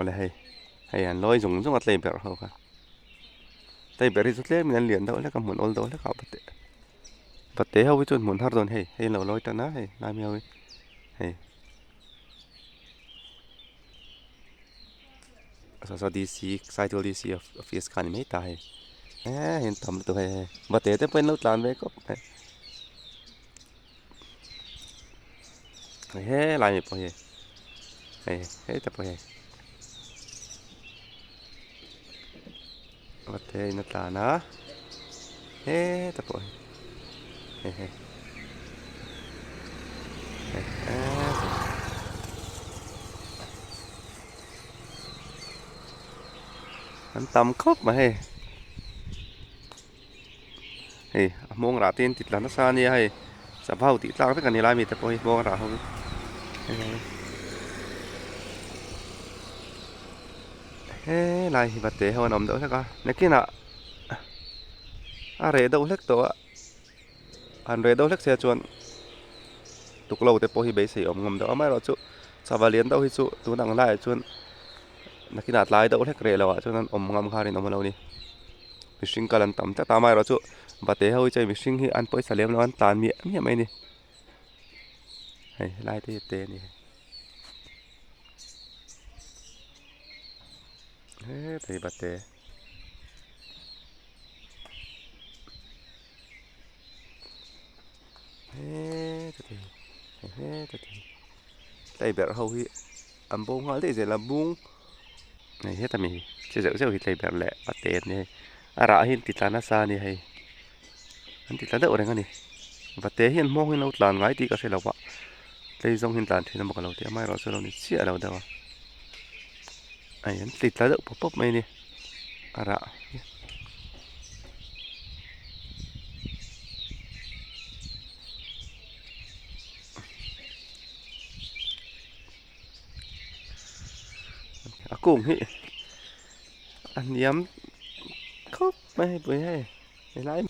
ole hay an loi zung zung at lei ber ho ka tei ber zu tle min an lian do le ka mun ol do le ka bate ho wi chun mun har don hay lo loi ta na na mi ho hay so DC cycle DC of is kan mai ta hen tam tu hay bate te pen lo tlan ve ko lại mi po hay ta po bate na tlan na ta po hay anh tầm khóc mà mong ra tin tít là nó xa nha sắp hậu tít lang tất cả này lại mi tập ơi mong ra không lại vật tế hơn ẩm đỡ cả này kia nè rễ đâu lắc tổ anh rễ đâu lắc xe chuồn tục lâu tập ơi bế sĩ ẩm ngầm đỡ mấy rồi chú sao vào liền đâu hi chú tú nặng lại chuồn này kia nạt lại đâu lắc rễ lâu à chuồn ẩm ngầm khai ẩm lâu đi mishing kalan tam ta tamai ro chu bate hoi chai mishing hi an poisa lem lo an tan mi mai ni lai te ni thei bate te lai ber ho hi am bông hal te je la bung này hết ta mi che zeu hi lai ber le bate ni ara hin ti tlana sa ni an ti tlana ore ngani bate hian mo hin lo tlan ngai ti ka se lawa tei zong hin tlan thina mo lo ti mai ro so lo ni chia lo dawa an ti tlana pop mai ni ara cùng hi anh yếm khóc mai bưởi hay lại